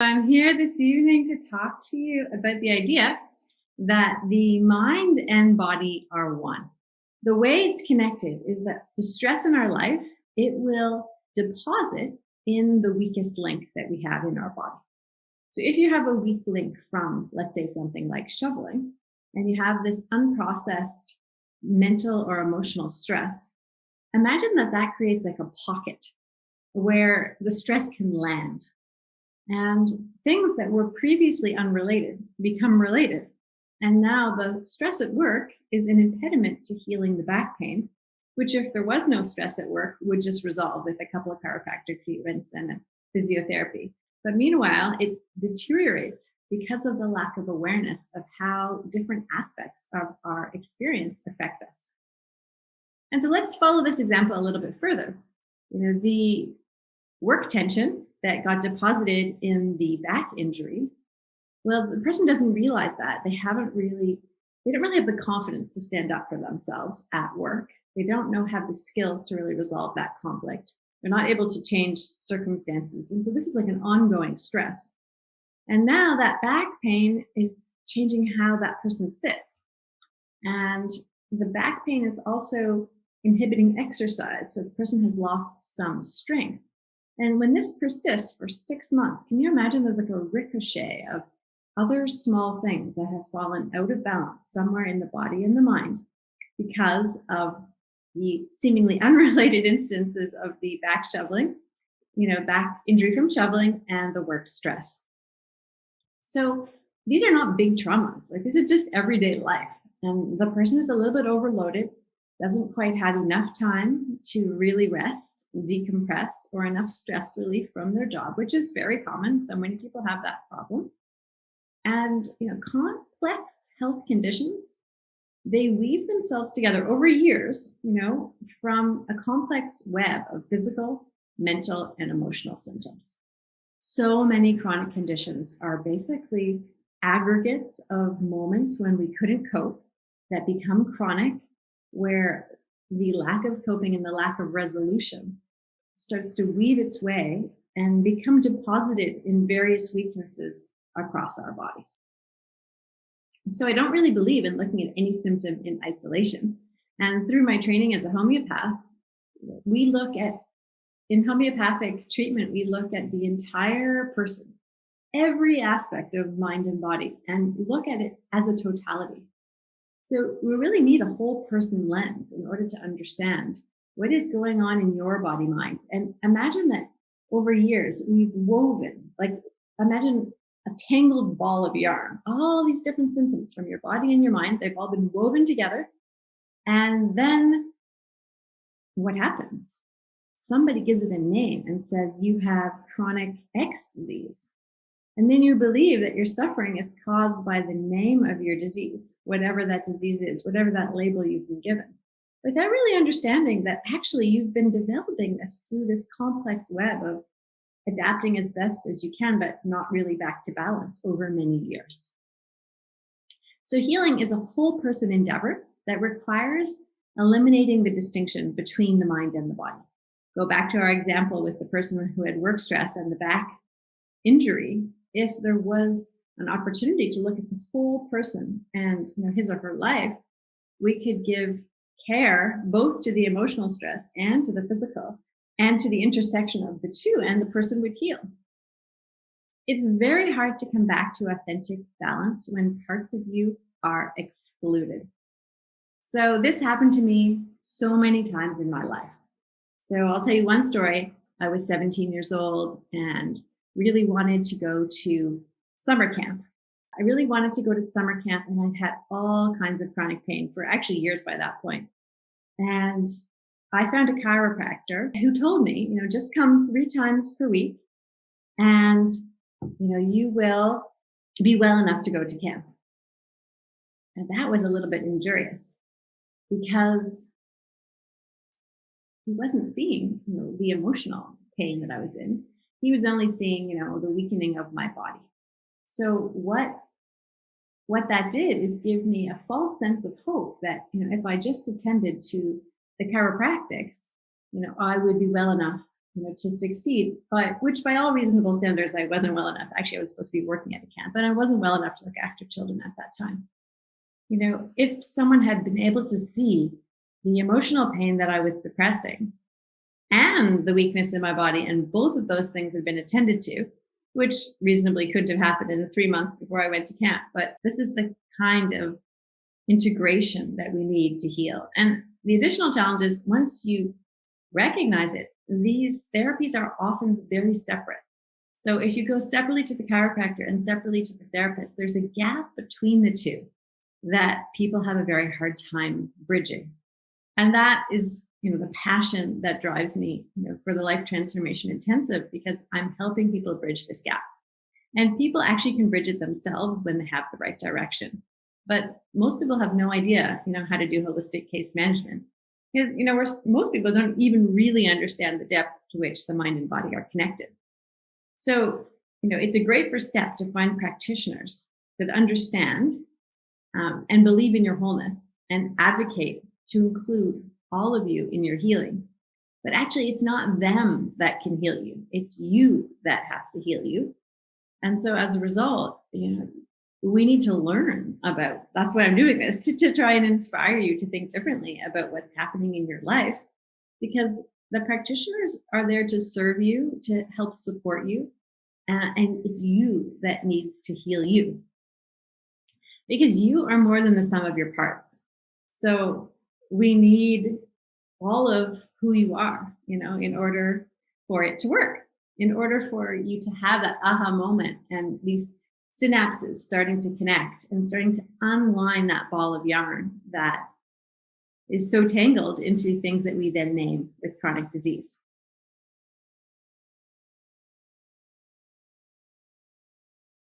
I'm here this evening to talk to you about the idea that the mind and body are one. The way it's connected is that the stress in our life, it will deposit in the weakest link that we have in our body. So if you have a weak link from, let's say, something like shoveling, and you have this unprocessed mental or emotional stress, imagine that that creates like a pocket where the stress can land, and things that were previously unrelated become related. And now the stress at work is an impediment to healing the back pain, which, if there was no stress at work, would just resolve with a couple of chiropractic treatments and a physiotherapy. But meanwhile, it deteriorates because of the lack of awareness of how different aspects of our experience affect us. And so let's follow this example a little bit further. The work tension that got deposited in the back injury, well, the person doesn't realize that. They don't really have the confidence to stand up for themselves at work. They don't have the skills to really resolve that conflict. They're not able to change circumstances. And so this is like an ongoing stress. And now that back pain is changing how that person sits. And the back pain is also inhibiting exercise. So the person has lost some strength. And when this persists for 6 months, can you imagine there's like a ricochet of other small things that have fallen out of balance somewhere in the body and the mind because of the seemingly unrelated instances of the back shoveling, back injury from shoveling and the work stress. So these are not big traumas. Like, this is just everyday life. And the person is a little bit overloaded, doesn't quite have enough time to really rest, decompress, or enough stress relief from their job, which is very common. So many people have that problem. And, complex health conditions, they weave themselves together over years, from a complex web of physical, mental, and emotional symptoms. So many chronic conditions are basically aggregates of moments when we couldn't cope that become chronic, where the lack of coping and the lack of resolution starts to weave its way and become deposited in various weaknesses across our bodies. So I don't really believe in looking at any symptom in isolation. And through my training as a homeopath, in homeopathic treatment, we look at the entire person, every aspect of mind and body, and look at it as a totality. So we really need a whole person lens in order to understand what is going on in your body mind. And imagine that over years we've woven, imagine a tangled ball of yarn, all these different symptoms from your body and your mind. They've all been woven together. And then what happens? Somebody gives it a name and says you have chronic X disease. And then you believe that your suffering is caused by the name of your disease, whatever that disease is, whatever that label you've been given, without really understanding that actually you've been developing this through this complex web of adapting as best as you can, but not really back to balance over many years. So healing is a whole person endeavor that requires eliminating the distinction between the mind and the body. Go back to our example with the person who had work stress and the back injury. If there was an opportunity to look at the whole person and his or her life, we could give care both to the emotional stress and to the physical and to the intersection of the two, and the person would heal. It's very hard to come back to authentic balance when parts of you are excluded. So this happened to me so many times in my life. So I'll tell you one story. I was 17 years old and really wanted to go to summer camp. I really wanted to go to summer camp, and I'd had all kinds of chronic pain for actually years by that point. And I found a chiropractor who told me, just come 3 times per week and, you will be well enough to go to camp. And that was a little bit injurious because he wasn't seeing, the emotional pain that I was in. He was only seeing, the weakening of my body. So what that did is give me a false sense of hope that, if I just attended to the chiropractics, I would be well enough to succeed, but which by all reasonable standards, I wasn't well enough. Actually, I was supposed to be working at a camp, but I wasn't well enough to look after children at that time. If someone had been able to see the emotional pain that I was suppressing and the weakness in my body, and both of those things had been attended to, which reasonably couldn't have happened in the 3 months before I went to camp. But this is the kind of integration that we need to heal. And the additional challenge is once you recognize it, these therapies are often very separate. So if you go separately to the chiropractor and separately to the therapist, there's a gap between the two that people have a very hard time bridging. And that is, the passion that drives me, for the Life Transformation Intensive, because I'm helping people bridge this gap. And people actually can bridge it themselves when they have the right direction. But most people have no idea, how to do holistic case management. Because, most people don't even really understand the depth to which the mind and body are connected. So, it's a great first step to find practitioners that understand and believe in your wholeness and advocate to include all of you in your healing. But actually, it's not them that can heal you. It's you that has to heal you. And so as a result, we need to learn about, that's why I'm doing this, to try and inspire you to think differently about what's happening in your life, because the practitioners are there to serve you, to help support you. And it's you that needs to heal you, because you are more than the sum of your parts. So we need all of who you are, in order for it to work, in order for you to have that aha moment and these synapses starting to connect and starting to unwind that ball of yarn that is so tangled into things that we then name with chronic disease.